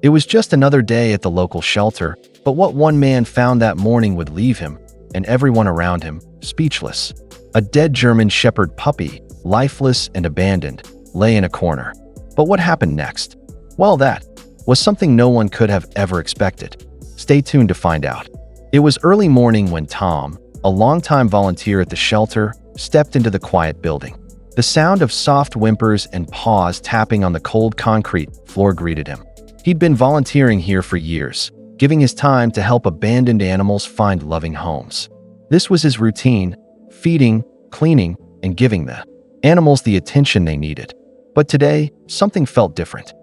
It was just another day at the local shelter, but what one man found that morning would leave him, and everyone around him, speechless. A dead German Shepherd puppy, lifeless and abandoned, lay in a corner. But what happened next? Well, that was something no one could have ever expected. Stay tuned to find out. It was early morning when Tom, a longtime volunteer at the shelter, stepped into the quiet building. The sound of soft whimpers and paws tapping on the cold concrete floor greeted him. He'd been volunteering here for years, giving his time to help abandoned animals find loving homes. This was his routine: feeding, cleaning, and giving the animals the attention they needed. But today, something felt different.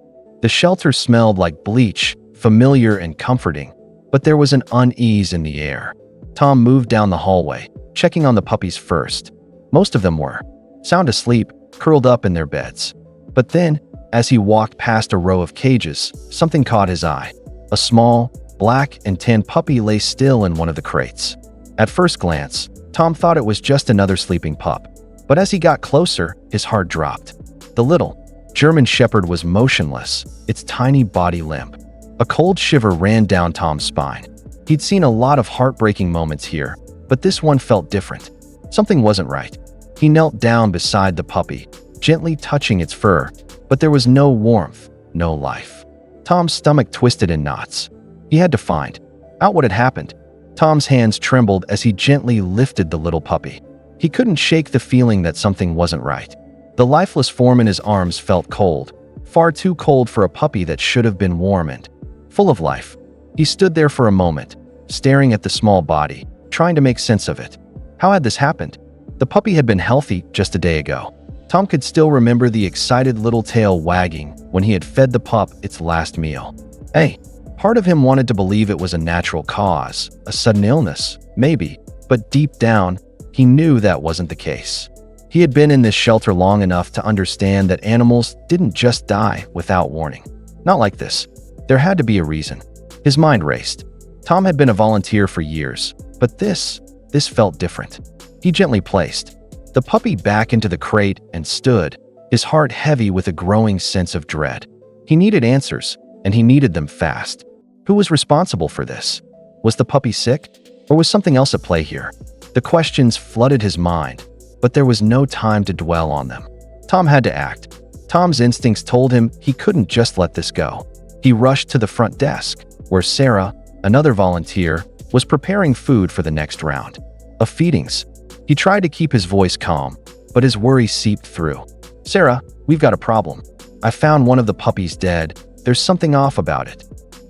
The shelter smelled like bleach, familiar and comforting, but there was an unease in the air. Tom moved down the hallway, checking on the puppies first. Most of them were sound asleep, curled up in their beds. But then, as he walked past a row of cages, something caught his eye. A small, black and tan puppy lay still in one of the crates. At first glance, Tom thought it was just another sleeping pup. But as he got closer, his heart dropped. The little German Shepherd was motionless, its tiny body limp. A cold shiver ran down Tom's spine. He'd seen a lot of heartbreaking moments here, but this one felt different. Something wasn't right. He knelt down beside the puppy, gently touching its fur, but there was no warmth, no life. Tom's stomach twisted in knots. He had to find out what had happened. Tom's hands trembled as he gently lifted the little puppy. He couldn't shake the feeling that something wasn't right. The lifeless form in his arms felt cold, far too cold for a puppy that should have been warm and full of life. He stood there for a moment, staring at the small body, trying to make sense of it. How had this happened? The puppy had been healthy just a day ago. Tom could still remember the excited little tail wagging when he had fed the pup its last meal. Part of him wanted to believe it was a natural cause, a sudden illness, maybe, but deep down, he knew that wasn't the case. He had been in this shelter long enough to understand that animals didn't just die without warning. Not like this. There had to be a reason. His mind raced. Tom had been a volunteer for years, but this felt different. He gently placed the puppy back into the crate and stood, his heart heavy with a growing sense of dread. He needed answers, and he needed them fast. Who was responsible for this? Was the puppy sick, or was something else at play here? The questions flooded his mind, but there was no time to dwell on them. Tom had to act. Tom's instincts told him he couldn't just let this go. He rushed to the front desk, where Sarah, another volunteer, was preparing food for the next round of feedings. He tried to keep his voice calm, but his worry seeped through. "Sarah, we've got a problem. I found one of the puppies dead. There's something off about it."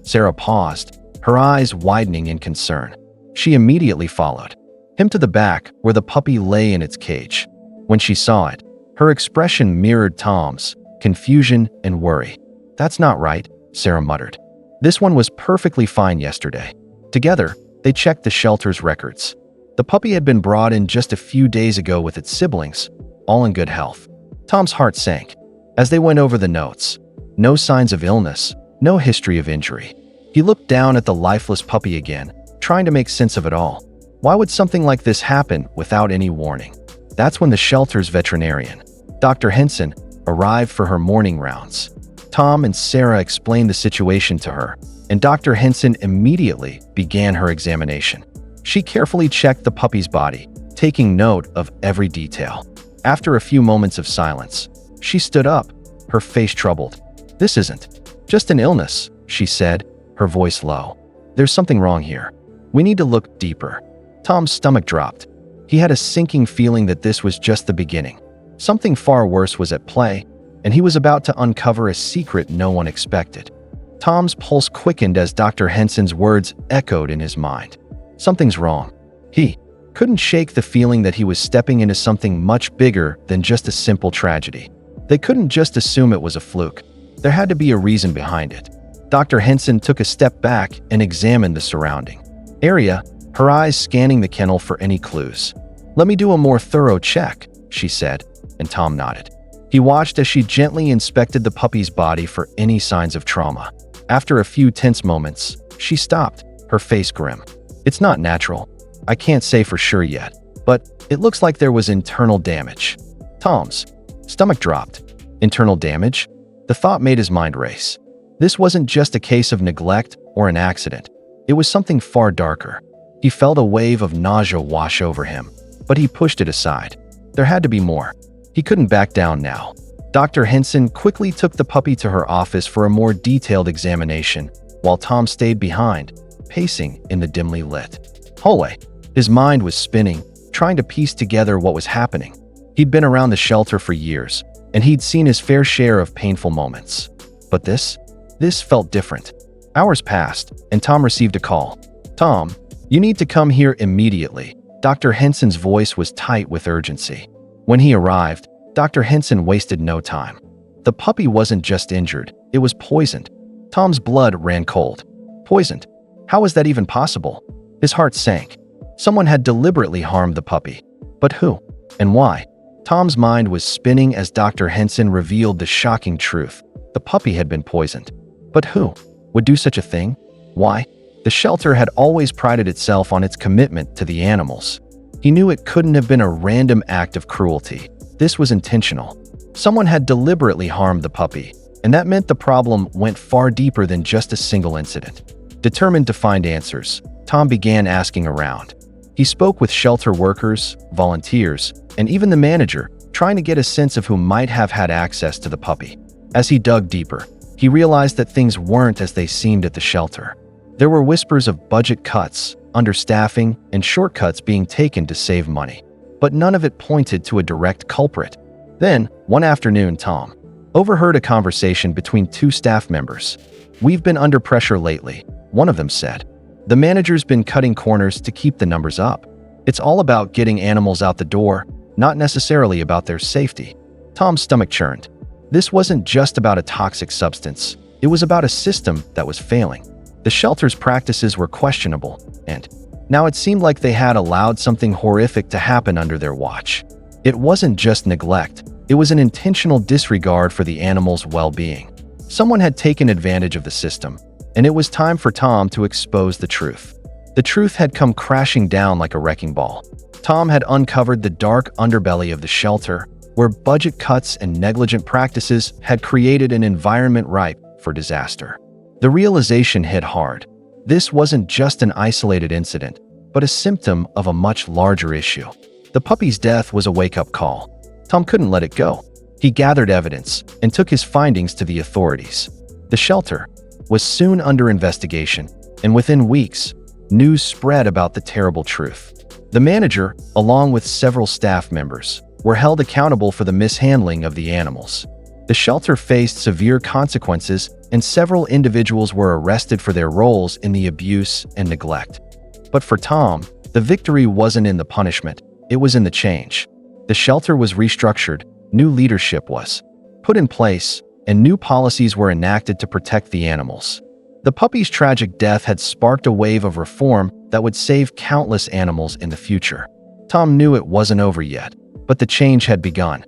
Sarah paused, her eyes widening in concern. She immediately followed him to the back where the puppy lay in its cage. When she saw it, her expression mirrored Tom's: confusion and worry. "That's not right," Sarah muttered. "This one was perfectly fine yesterday." Together, they checked the shelter's records. The puppy had been brought in just a few days ago with its siblings, all in good health. Tom's heart sank as they went over the notes. No signs of illness, no history of injury. He looked down at the lifeless puppy again, trying to make sense of it all. Why would something like this happen without any warning? That's when the shelter's veterinarian, Dr. Henson, arrived for her morning rounds. Tom and Sarah explained the situation to her, and Dr. Henson immediately began her examination. She carefully checked the puppy's body, taking note of every detail. After a few moments of silence, she stood up, her face troubled. "This isn't just an illness," she said, her voice low. "There's something wrong here. We need to look deeper." Tom's stomach dropped. He had a sinking feeling that this was just the beginning. Something far worse was at play, and he was about to uncover a secret no one expected. Tom's pulse quickened as Dr. Henson's words echoed in his mind. Something's wrong. He couldn't shake the feeling that he was stepping into something much bigger than just a simple tragedy. They couldn't just assume it was a fluke. There had to be a reason behind it. Dr. Henson took a step back and examined the surrounding area, her eyes scanning the kennel for any clues. "Let me do a more thorough check," she said, and Tom nodded. He watched as she gently inspected the puppy's body for any signs of trauma. After a few tense moments, she stopped, her face grim. "It's not natural. I can't say for sure yet, but it looks like there was internal damage." Tom's stomach dropped. Internal damage? The thought made his mind race. This wasn't just a case of neglect or an accident. It was something far darker. He felt a wave of nausea wash over him, but he pushed it aside. There had to be more. He couldn't back down now. Dr. Henson quickly took the puppy to her office for a more detailed examination, while Tom stayed behind, pacing in the dimly lit hallway. His mind was spinning, trying to piece together what was happening. He'd been around the shelter for years, and he'd seen his fair share of painful moments. But this felt different. Hours passed, and Tom received a call. "Tom, you need to come here immediately." Dr. Henson's voice was tight with urgency. When he arrived, Dr. Henson wasted no time. The puppy wasn't just injured, it was poisoned. Tom's blood ran cold. Poisoned? How was that even possible? His heart sank. Someone had deliberately harmed the puppy. But who? And why? Tom's mind was spinning as Dr. Henson revealed the shocking truth. The puppy had been poisoned. But who would do such a thing? Why? The shelter had always prided itself on its commitment to the animals. He knew it couldn't have been a random act of cruelty. This was intentional. Someone had deliberately harmed the puppy, and that meant the problem went far deeper than just a single incident. Determined to find answers, Tom began asking around. He spoke with shelter workers, volunteers, and even the manager, trying to get a sense of who might have had access to the puppy. As he dug deeper, he realized that things weren't as they seemed at the shelter. There were whispers of budget cuts, understaffing, and shortcuts being taken to save money. But none of it pointed to a direct culprit. Then, one afternoon, Tom overheard a conversation between two staff members. "We've been under pressure lately," one of them said. "The manager's been cutting corners to keep the numbers up. It's all about getting animals out the door, not necessarily about their safety." Tom's stomach churned. This wasn't just about a toxic substance. It was about a system that was failing. The shelter's practices were questionable, and now it seemed like they had allowed something horrific to happen under their watch. It wasn't just neglect. It was an intentional disregard for the animals' well-being. Someone had taken advantage of the system, and it was time for Tom to expose the truth. The truth had come crashing down like a wrecking ball. Tom had uncovered the dark underbelly of the shelter, where budget cuts and negligent practices had created an environment ripe for disaster. The realization hit hard. This wasn't just an isolated incident, but a symptom of a much larger issue. The puppy's death was a wake-up call. Tom couldn't let it go. He gathered evidence and took his findings to the authorities. The shelter was soon under investigation, and within weeks, news spread about the terrible truth. The manager, along with several staff members, were held accountable for the mishandling of the animals. The shelter faced severe consequences, and several individuals were arrested for their roles in the abuse and neglect. But for Tom, the victory wasn't in the punishment, it was in the change. The shelter was restructured, new leadership was put in place, and new policies were enacted to protect the animals. The puppy's tragic death had sparked a wave of reform that would save countless animals in the future. Tom knew it wasn't over yet, but the change had begun.